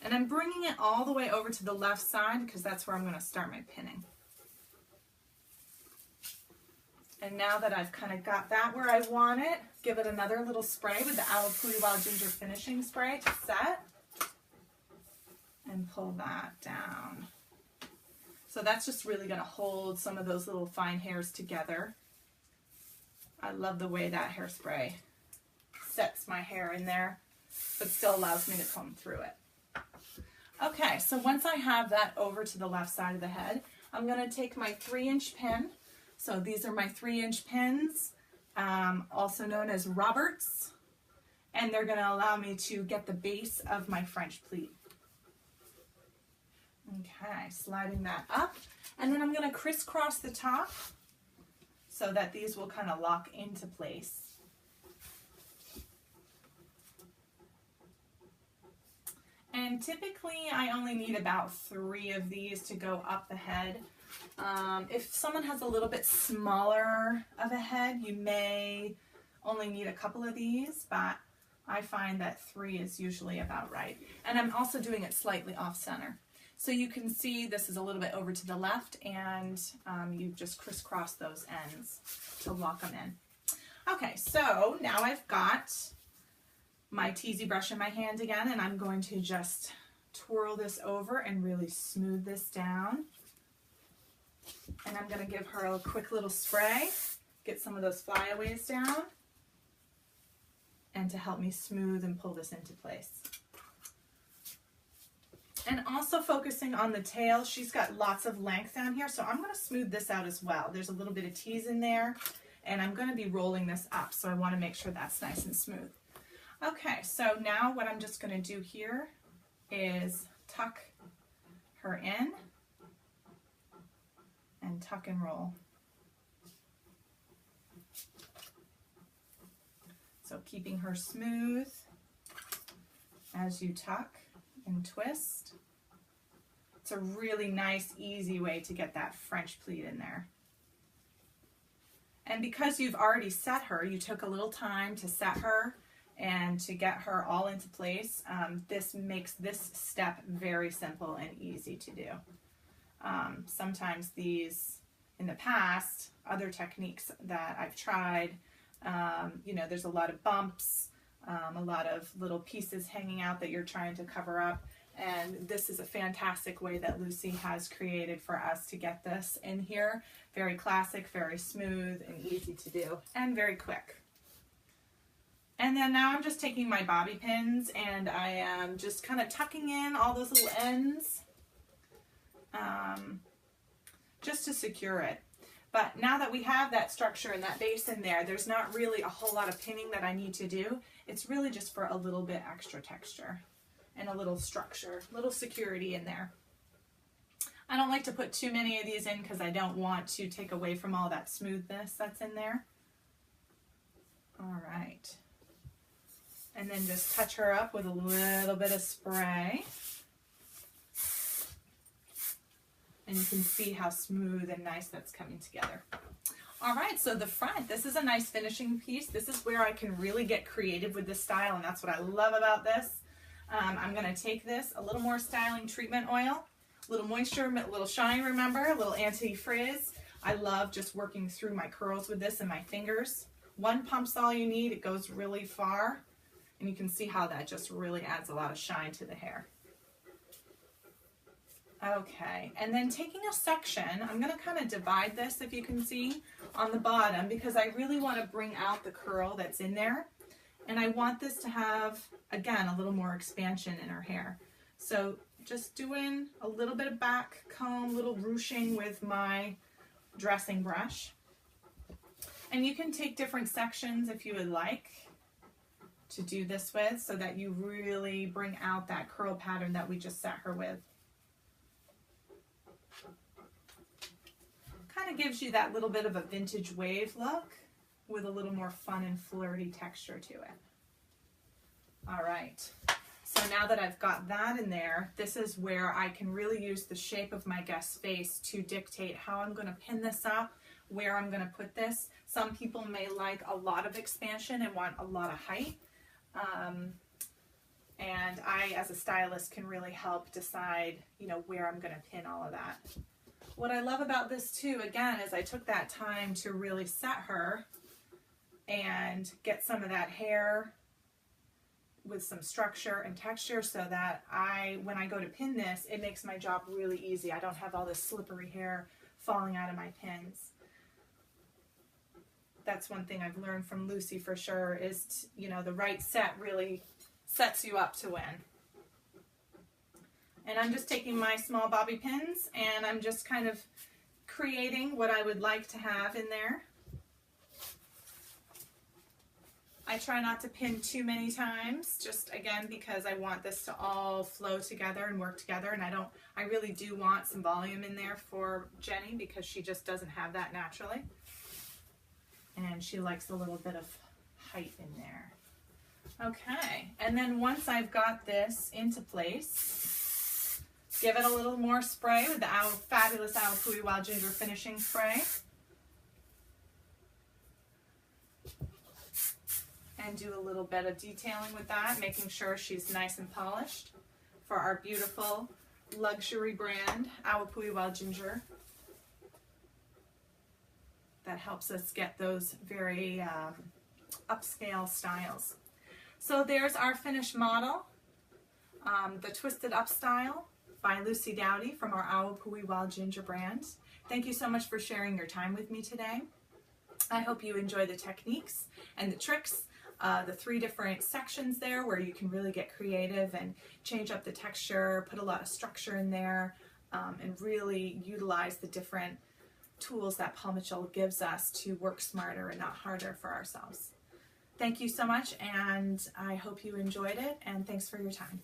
And I'm bringing it all the way over to the left side because that's where I'm going to start my pinning. And now that I've kind of got that where I want it, give it another little spray with the AWG Wild Ginger Finishing Spray to set. And pull that down. So that's just really going to hold some of those little fine hairs together. I love the way that hairspray sets my hair in there, but still allows me to comb through it. Okay, so once I have that over to the left side of the head, I'm going to take my 3-inch pin. So these are my 3-inch pins, also known as Roberts, and they're going to allow me to get the base of my French pleat. Okay, sliding that up, and then I'm going to crisscross the top so that these will kind of lock into place. And typically I only need about 3 of these to go up the head. If someone has a little bit smaller of a head, you may only need a couple of these, but I find that 3 is usually about right. And I'm also doing it slightly off center. So you can see this is a little bit over to the left, and you just crisscross those ends to lock them in. Okay, so now I've got my teasy brush in my hand again, and I'm going to just twirl this over and really smooth this down. And I'm going to give her a quick little spray, get some of those flyaways down, and to help me smooth and pull this into place. And also focusing on the tail, she's got lots of length down here, so I'm going to smooth this out as well. There's a little bit of tease in there, and I'm going to be rolling this up, so I want to make sure that's nice and smooth. Okay, so now what I'm just going to do here is tuck her in and tuck and roll. So keeping her smooth as you tuck and twist. It's a really nice, easy way to get that French pleat in there. And because you've already set her, you took a little time to set her and to get her all into place, this makes this step very simple and easy to do. Sometimes these, in the past, other techniques that I've tried, you know, there's a lot of bumps, a lot of little pieces hanging out that you're trying to cover up, and this is a fantastic way that Lucy has created for us to get this in here. Very classic, very smooth and easy to do, and very quick. And then now I'm just taking my bobby pins and I am just kind of tucking in all those little ends just to secure it. But now that we have that structure and that base in there, there's not really a whole lot of pinning that I need to do. It's really just for a little bit extra texture and a little structure, little security in there. I don't like to put too many of these in because I don't want to take away from all that smoothness that's in there. All right. And then just touch her up with a little bit of spray. And you can see how smooth and nice that's coming together. All right, so the front, this is a nice finishing piece. This is where I can really get creative with this style, and that's what I love about this. I'm gonna take this, a little more styling treatment oil, a little moisture, a little shine, remember, a little anti-frizz. I love just working through my curls with this and my fingers. One pump's all you need, it goes really far. And you can see how that just really adds a lot of shine to the hair. Okay, and then taking a section, I'm going to kind of divide this, if you can see, on the bottom, because I really want to bring out the curl that's in there. And I want this to have, again, a little more expansion in her hair. So just doing a little bit of back comb, little ruching with my dressing brush. And you can take different sections if you would like to do this with, so that you really bring out that curl pattern that we just set her with. Kind of gives you that little bit of a vintage wave look with a little more fun and flirty texture to it. All right, so now that I've got that in there, this is where I can really use the shape of my guest's face to dictate how I'm going to pin this up, where I'm going to put this. Some people may like a lot of expansion and want a lot of height. And I, as a stylist, can really help decide, you know, where I'm going to pin all of that. What I love about this too, again, is I took that time to really set her and get some of that hair with some structure and texture, so that when I go to pin this, it makes my job really easy. I don't have all this slippery hair falling out of my pins. That's one thing I've learned from Lucy for sure, is, you know, the right set really sets you up to win. And I'm just taking my small bobby pins and I'm just kind of creating what I would like to have in there. I try not to pin too many times, just again because I want this to all flow together and work together, and I really do want some volume in there for Jenny because she just doesn't have that naturally. And she likes a little bit of height in there. Okay, and then once I've got this into place, give it a little more spray with the fabulous AWG Wild Ginger finishing spray. And do a little bit of detailing with that, making sure she's nice and polished for our beautiful luxury brand AWG Wild Ginger. That helps us get those very upscale styles. So there's our finished model, the Twisted Up Style by Lucy Dowdy from our AWG Wild Ginger brand. Thank you so much for sharing your time with me today. I hope you enjoy the techniques and the tricks, the 3 different sections there where you can really get creative and change up the texture, put a lot of structure in there, and really utilize the different tools that Paul Mitchell gives us to work smarter and not harder for ourselves. Thank you so much, and I hope you enjoyed it, and thanks for your time.